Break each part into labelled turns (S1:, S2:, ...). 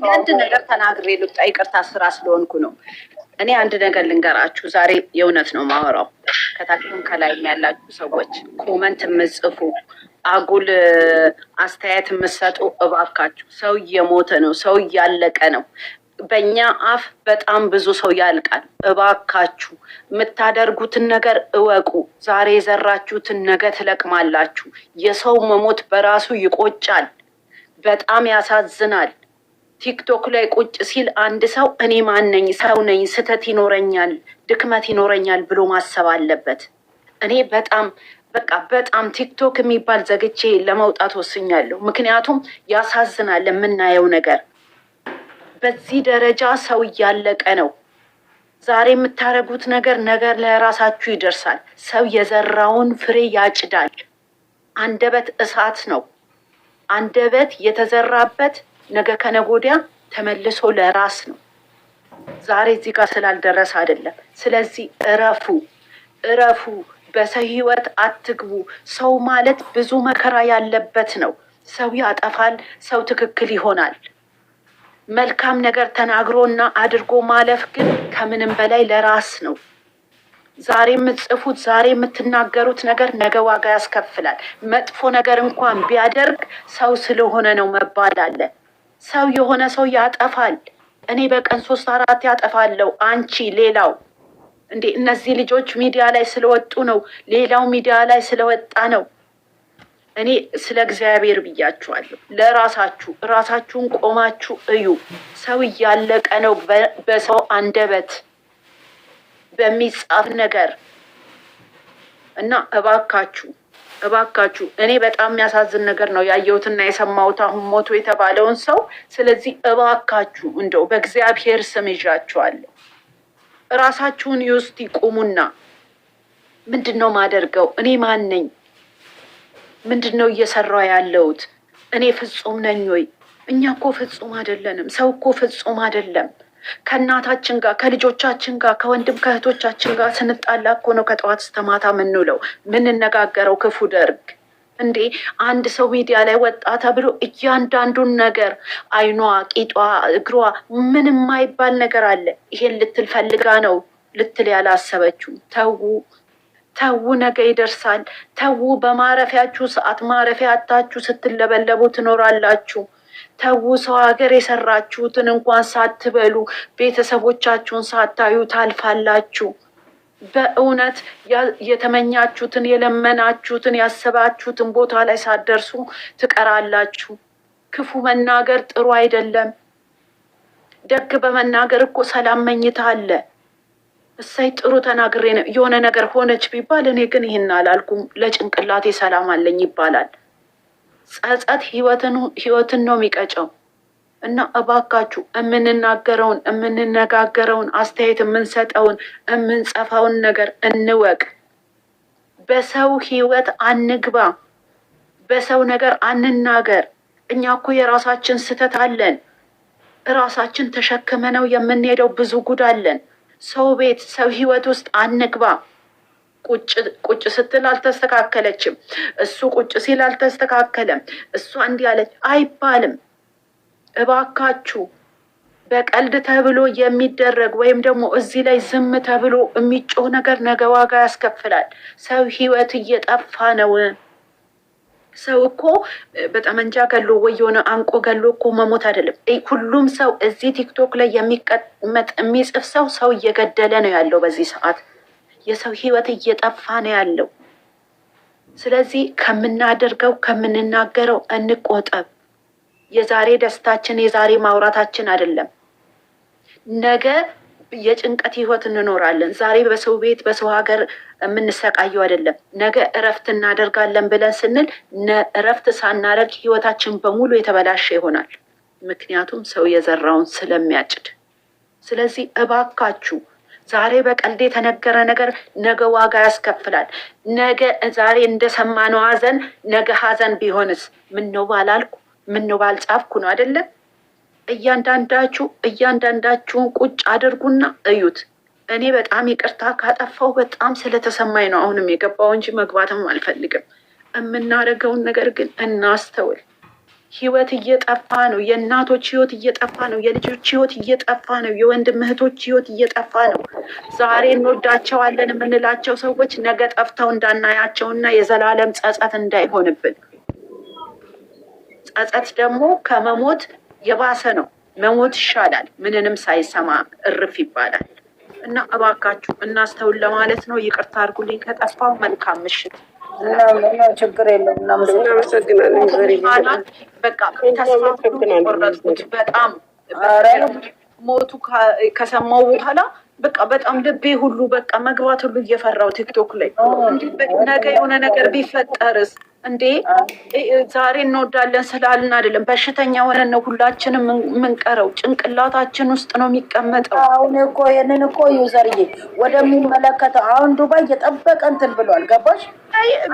S1: አንድ ነገር ተናግሬ ልውጣ። ይቅርታ ስራ ስለሆንኩ ነው። እኔ አንድ ነገር ልንገራችሁ። ዛሬ የእውነት ነው ማወራው። ከታችሁም ከላይም ያላችሁ ሰዎች ኮመንት የምጽፉ አጉል አስተያየት የምትሰጡ እባካችሁ፣ ሰው እየሞተ ነው፣ ሰው እያለቀ ነው። በእኛ አፍ በጣም ብዙ ሰው ያልቃል። እባካችሁ የምታደርጉትን ነገር እወቁ። ዛሬ የዘራችሁትን ነገ ትለቅማላችሁ። የሰው መሞት በራሱ ይቆጫል፣ በጣም ያሳዝናል። ቲክቶክ ላይ ቁጭ ሲል አንድ ሰው እኔ ማን ነኝ? ሰው ነኝ፣ ስህተት ይኖረኛል፣ ድክመት ይኖረኛል ብሎ ማሰብ አለበት። እኔ በጣም ቲክቶክ የሚባል ዘግቼ ለመውጣት ወስኛለሁ። ምክንያቱም ያሳዝናል የምናየው ነገር። በዚህ ደረጃ ሰው እያለቀ ነው። ዛሬ የምታደርጉት ነገር ለራሳችሁ ይደርሳል። ሰው የዘራውን ፍሬ ያጭዳል። አንደበት እሳት ነው። አንደበት የተዘራበት ነገ ከነገ ወዲያ ተመልሶ ለራስ ነው። ዛሬ እዚህ ጋር ስላልደረሰ አይደለም። ስለዚህ እረፉ። በሰው ህይወት አትግቡ። ሰው ማለት ብዙ መከራ ያለበት ነው። ሰው ያጠፋል፣ ሰው ትክክል ይሆናል። መልካም ነገር ተናግሮና አድርጎ ማለፍ ግን ከምንም በላይ ለራስ ነው። ዛሬ የምትጽፉት ዛሬ የምትናገሩት ነገር ነገ ዋጋ ያስከፍላል። መጥፎ ነገር እንኳን ቢያደርግ ሰው ስለሆነ ነው መባል አለ። ሰው የሆነ ሰው ያጠፋል። እኔ በቀን 3-4 ያጠፋለሁ። አንቺ ሌላው እንዴ እነዚህ ልጆች ሚዲያ ላይ ስለወጡ ነው፣ ሌላው ሚዲያ ላይ ስለወጣ ነው። እኔ ስለ እግዚአብሔር ብያችኋለሁ። ራሳችሁን ቆማችሁ እዩ። ሰው እያለቀ ነው በሰው አንደበት በሚጻፍ ነገር እና እባካችሁ እኔ በጣም የሚያሳዝን ነገር ነው ያየሁትና የሰማሁት አሁን ሞቶ የተባለውን ሰው። ስለዚህ እባካችሁ እንደው በእግዚአብሔር ስም ይዣችኋለሁ፣ እራሳችሁን ይውስጥ ይቁሙና ምንድን ነው ማደርገው? እኔ ማን ነኝ? ምንድን ነው እየሰራው ያለሁት? እኔ ፍጹም ነኝ ወይ? እኛ እኮ ፍጹም አይደለንም። ሰው እኮ ፍጹም አይደለም። ከእናታችን ጋር ከልጆቻችን ጋር ከወንድም ከእህቶቻችን ጋር ስንጣላ እኮ ነው ከጠዋት እስከ ማታ የምንውለው ምንነጋገረው ክፉ ደርግ። እንዴ አንድ ሰው ሚዲያ ላይ ወጣ ተብሎ እያንዳንዱን ነገር አይኗ፣ ቂጧ፣ እግሯ ምን የማይባል ነገር አለ። ይሄን ልትል ፈልጋ ነው ልትል ያላሰበችው። ተዉ፣ ነገ ይደርሳል። ተዉ፣ በማረፊያችሁ ሰዓት ማረፊያ አታችሁ ስትለበለቡ ትኖራላችሁ። ተዉ፣ ሰው ሀገር የሰራችሁትን እንኳን ሳትበሉ ቤተሰቦቻችሁን ሳታዩ ታልፋላችሁ። በእውነት የተመኛችሁትን የለመናችሁትን ያሰባችሁትን ቦታ ላይ ሳትደርሱ ትቀራላችሁ። ክፉ መናገር ጥሩ አይደለም። ደግ በመናገር እኮ ሰላም መኝታ አለ። እሰይ ጥሩ ተናግሬ ነው የሆነ ነገር ሆነች ቢባል እኔ ግን ይህን አላልኩም ለጭንቅላቴ ሰላም አለኝ ይባላል። ጸጸት ህይወትን ነው የሚቀጨው። እና እባካችሁ የምንናገረውን የምንነጋገረውን አስተያየት የምንሰጠውን የምንጸፋውን ነገር እንወቅ። በሰው ህይወት አንግባ። በሰው ነገር አንናገር። እኛ እኮ የራሳችን ስህተት አለን። ራሳችን ተሸክመነው የምንሄደው ብዙ ጉድ አለን። ሰው ቤት ሰው ህይወት ውስጥ አንግባ። ቁጭ ስትል አልተስተካከለችም፣ እሱ ቁጭ ሲል አልተስተካከለም፣ እሷ እንዲህ አለች አይባልም። እባካችሁ በቀልድ ተብሎ የሚደረግ ወይም ደግሞ እዚህ ላይ ዝም ተብሎ የሚጮህ ነገር ነገ ዋጋ ያስከፍላል። ሰው ህይወት እየጠፋ ነው። ሰው እኮ በጠመንጃ ገሎ ወይ የሆነ አንቆ ገሎ እኮ መሞት አይደለም። ሁሉም ሰው እዚህ ቲክቶክ ላይ የሚቀመጥ የሚጽፍ ሰው እየገደለ ነው ያለው በዚህ ሰዓት። የሰው ህይወት እየጠፋ ነው ያለው። ስለዚህ ከምናደርገው ከምንናገረው እንቆጠብ። የዛሬ ደስታችን የዛሬ ማውራታችን አይደለም። ነገ የጭንቀት ህይወት እንኖራለን። ዛሬ በሰው ቤት በሰው ሀገር የምንሰቃየው አይደለም። ነገ እረፍት እናደርጋለን ብለን ስንል እረፍት ሳናደርግ ህይወታችን በሙሉ የተበላሸ ይሆናል። ምክንያቱም ሰው የዘራውን ስለሚያጭድ። ስለዚህ እባካችሁ ዛሬ በቀልድ የተነገረ ነገር ነገ ዋጋ ያስከፍላል። ነገ ዛሬ እንደሰማነው ሀዘን ነገ ሀዘን ቢሆንስ? ምነው ባላልኩ ምነው ባልጻፍኩ ነው አይደለም? እያንዳንዳችሁን ቁጭ አድርጉና እዩት። እኔ በጣም ይቅርታ ካጠፋው በጣም ስለተሰማኝ ነው አሁንም የገባው እንጂ መግባትም አልፈልግም። የምናደርገውን ነገር ግን እናስተውል። ህይወት እየጠፋ ነው። የእናቶች ህይወት እየጠፋ ነው። የልጆች ህይወት እየጠፋ ነው። የወንድም እህቶች ህይወት እየጠፋ ነው። ዛሬ እንወዳቸዋለን የምንላቸው ሰዎች ነገ ጠፍተው እንዳናያቸውና የዘላለም ጸጸት እንዳይሆንብን። ጸጸት ደግሞ ከመሞት የባሰ ነው። መሞት ይሻላል፣ ምንንም ሳይሰማ እርፍ ይባላል። እና እባካችሁ እናስተውል ለማለት ነው። ይቅርታ አድርጉልኝ ከጠፋው። መልካም ምሽት።
S2: ችግር የለውም።
S1: እናመሰግናለን። በቃ ተስፋ ቆረጥኩት በጣም ሞቱ ከሰማው በኋላ በቃ በጣም ልቤ ሁሉ በቃ መግባት ሁሉ እየፈራው ቲክቶክ ላይ ነገ የሆነ ነገር ቢፈጠርስ እንዴ? ዛሬ እንወዳለን ስላልን አይደለም፣ በሽተኛ ሆነን ነው ሁላችንም የምንቀረው። ጭንቅላታችን ውስጥ ነው የሚቀመጠው።
S2: አሁን እኮ ይህንን እኮ ዩዘርዬ ወደሚመለከተው አሁን ዱባይ እየጠበቀ እንትን ብሏል። ገባሽ?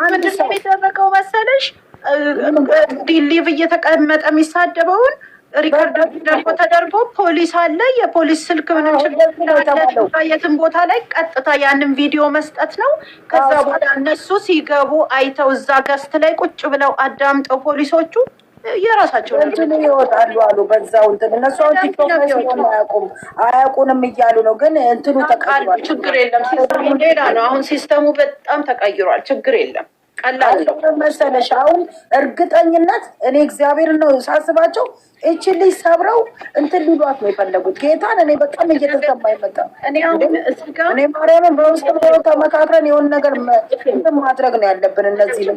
S1: ምንድን ነው የሚደረገው መሰለሽ? ሊቭ እየተቀመጠ የሚሳደበውን ሪከርድ ተደርጎ ፖሊስ አለ፣ የፖሊስ ስልክ ምንም ችግር የትም ቦታ ላይ ቀጥታ ያንን ቪዲዮ መስጠት ነው። ከዛ በኋላ እነሱ ሲገቡ አይተው እዛ ገስት ላይ ቁጭ ብለው አዳምጠው ፖሊሶቹ የራሳቸው
S2: እንትን ይወጣሉ አሉ። በዛው እንትን እነሱ አሁን ቲክቶክ ላይ ሲሆን አያውቁንም እያሉ ነው። ግን እንትኑ ተቀይሯል።
S1: ችግር የለም። ሲስተሙ ሌላ ነው። አሁን ሲስተሙ በጣም ተቀይሯል። ችግር የለም። ቀላል
S2: መሰለሽ። አሁን እርግጠኝነት እኔ እግዚአብሔር ነው ሳስባቸው እቺን ልጅ ሰብረው እንትን ሊሏት ነው የፈለጉት። ጌታን እኔ በጣም እየተሰማ ይመጣ። እኔ ማርያምን በውስጥ ተመካክረን የሆነ ነገር እንትን ማድረግ ነው ያለብን። እነዚህ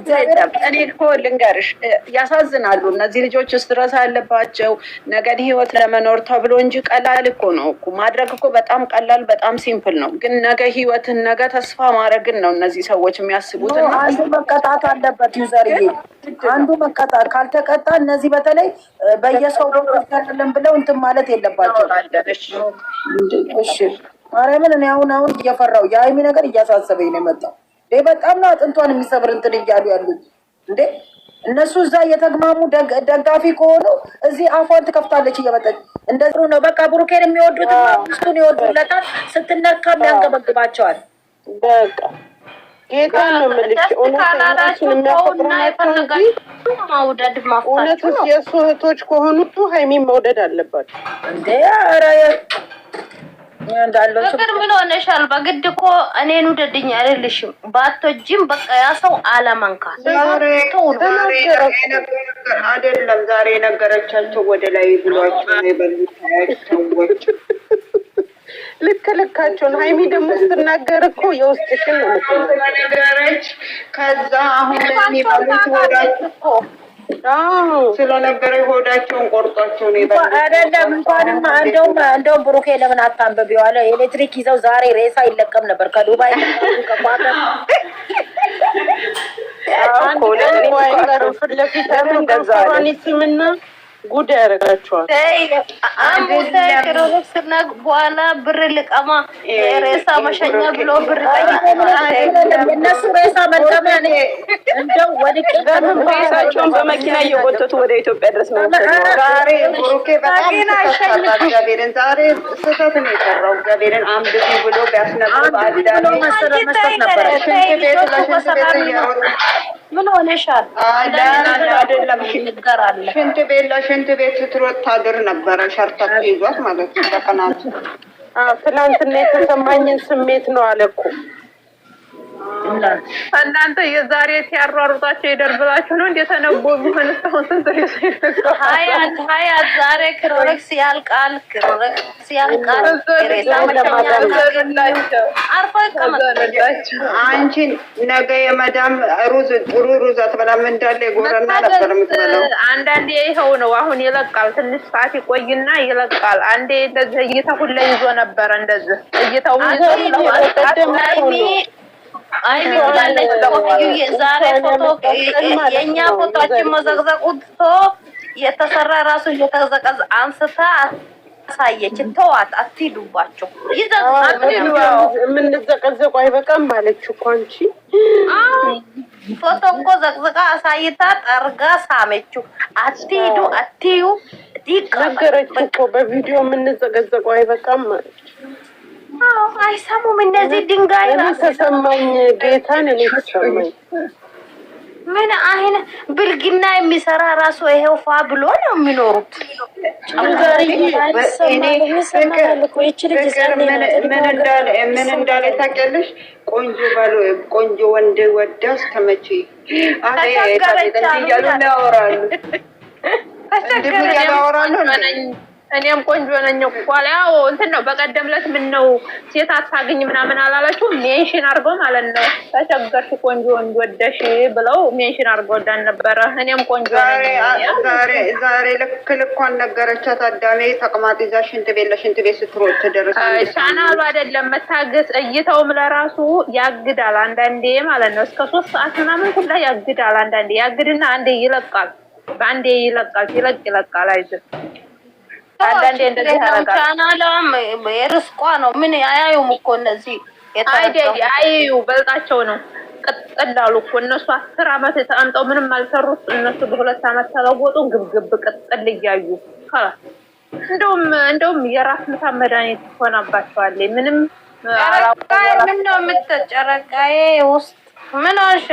S1: እኔ እኮ ልንገርሽ ያሳዝናሉ እነዚህ ልጆች። ስትረስ ያለባቸው ነገን ህይወት ለመኖር ተብሎ እንጂ ቀላል እኮ ነው እኮ ማድረግ እኮ በጣም ቀላል በጣም ሲምፕል ነው። ግን ነገ ህይወትን ነገ ተስፋ ማድረግን ነው እነዚህ ሰዎች የሚያስቡት።
S2: አንዱ መቀጣት አለበት ዩዘርዬ፣ አንዱ መቀጣት ካልተቀጣ እነዚህ በተለይ በየሰው ዶክተርልን ብለው እንትን ማለት የለባቸው። እሺ ማርያምን እኔ አሁን እየፈራው የሀይሚ ነገር እያሳሰበኝ ነው የመጣው። በጣም ነው አጥንቷን የሚሰብር እንትን እያሉ ያሉት እንዴ እነሱ እዛ እየተግማሙ ደጋፊ ከሆኑ እዚህ አፏን ትከፍታለች እየመጠች እንደዚህ ነው። በቃ ብሩኬን የሚወዱት ሚስቱን ይወዱለታል፣ ስትነካም ያንገበግባቸዋል።
S3: በቃ ጌታ ነው የምልሽ። እውነታችን የሚያፈቅሩናቸው እንጂ እውነት የእሱ እህቶች ከሆኑ ሀይሚን መውደድ አለባቸው
S2: እንዴ። ኧረ
S4: ፍቅር ምን ሆነሻል? በግድ እኮ እኔን ውደድኝ አይደልሽም። ባቶጂም በቃ ያ ሰው አለመንካት
S1: አይደለም። ዛሬ የነገረቻቸው ወደ ላይ ብሏቸው የበሉት ሰዎች
S3: ልክ ልካቸውን። ሀይሚ ደግሞ ስትናገር እኮ የውስጥሽን ነው
S1: ነገረች። ከዛ አሁን የሚበሉት ወዳቸው ስለነበረ ሆዳቸውን ቆርጧቸው ነው የበሉት።
S2: አይደለም እንኳንም እንደውም ብሩኬ ለምን አታንብቢው አለ። ኤሌክትሪክ ይዘው ዛሬ ሬሳ ይለቀም ነበር ከዱባይ ከኳተር
S3: ፊት ለፊት ስምና ጉድ ያደርጋቸዋል።
S4: ክሮክስና በኋላ ብር ልቀማ ሬሳ መሸኛ ብሎ ብር
S2: እነሱ ሬሳ መልቀማ እንደው ወድቄ
S5: ሬሳቸውን በመኪና እየጎተቱ ወደ ኢትዮጵያ ድረስ ነው።
S1: ዛሬ ብሩኬ በጣም እግዚአብሔርን ዛሬ ስህተት ነው የሰራው። እግዚአብሔርን አንብቢ ብሎ ቢያስነብብ አዳሚ
S2: መስጠት ነበረ።
S1: ሽንት ቤት ለሽንት ቤት እያወጡ
S4: ምን ሆነሻል?
S1: አይደለም ሽንት ቤት ስትሮጥ ታድር ነበረ። ሸርተት ይዟት ማለት ነው በቀናት።
S3: ትናንትና የተሰማኝን ስሜት ነው አለ እኮ።
S5: እናንተ የዛሬ ሲያሯሩጣቸው ይደርብላችሁ ነው እንዴ? ተነቦ ቢሆን እስካሁን ስንት ሬሳ
S4: ሀያት ዛሬ ክሮክስ ያልቃል፣ ክሮክስ ያልቃል። ሬሳ አርፎ ይቀመጣላችሁ።
S1: አንቺን ነገ የመዳም ሩዝ ጥሩ ሩዝ አትበላም እንዳለ የጎረና ነበር የምትበላው።
S5: አንዳንዴ ይኸው ነው አሁን ይለቃል። ትንሽ ሰዓት ይቆይና ይለቃል። አንዴ እንደዚህ እይታ ሁላ ይዞ ነበረ እንደዚህ እይታው
S4: ዛሬ ፎቶ የእኛ ፎቶችን መዘግዘቁቶ የተሰራ ራሱ እየተዘቀዘ አንስታ አሳየች። ተዋት፣ አትሂዱባቸው።
S3: የምንዘቀዘቁ አይበቃም ማለች እኮ አንቺ።
S4: ፎቶ እኮ ዘቅዝቃ አሳይታ ጠርጋ ሳመችው። አትሂዱ አትዩ
S3: ነገረች እኮ በቪዲዮ የምንዘቀዘቁ አይበቃም ማለች።
S4: አይሰሙም። እነዚህ ድንጋይ
S3: ተሰማኝ ጌታን እኔ ተሰማኝ።
S4: ምን አይነት ብልግና የሚሰራ ራሱ ይሄው ፋ ብሎ ነው የሚኖሩት።
S3: ምን እንዳለ ታውቂያለሽ? ቆንጆ ወንድ ወዳ እስከመቼ እያሉ ያወራሉ።
S5: እኔም ቆንጆ ነኝ እኮ ያው እንትን ነው። በቀደም ዕለት ምን ነው ሴት አታገኝ ምናምን አላለችውም? ሜንሽን አድርገው ማለት ነው። ተቸገርሽ ቆንጆ ወንድ ወደሽ ብለው ሜንሽን አድርገው ዳን ነበረ። እኔም ቆንጆ ነኝ
S3: ዛሬ ልክ ልኳን ነገረቻት። አዳሜ ተቅማጥ ይዛ ሽንት ቤት ስትሮጥ ትደርሳለች።
S5: ቻናሉ አይደለም መታገስ እይተውም ለራሱ ያግዳል አንዳንዴ ማለት ነው። እስከ 3 ሰዓት ምናምን ሁላ ያግዳል። አንዳንዴ ያግድና አንዴ ይለቃል፣ በአንዴ ይለቃል። ይለቃል አይደል? አንዳንዴ እንደዚህ ያደርጋል።
S4: ቻናሏም የርስቋ ነው። ምን አያዩም እኮ እነዚህ
S5: አዩ በልጣቸው ነው። ቅጥላሉ እኮ እነሱ 10 አመት ተቀምጠው ምንም አልሰሩት። እነሱ በ2 አመት ተለወጡ። ግብግብ ቅጥል እያዩ እንደውም የራስ ምታት መድኃኒት ሆናባቸዋል። ምንም
S4: ምን ነው የምትጨረቃዬ ውስጥ ምን ሆንሽ?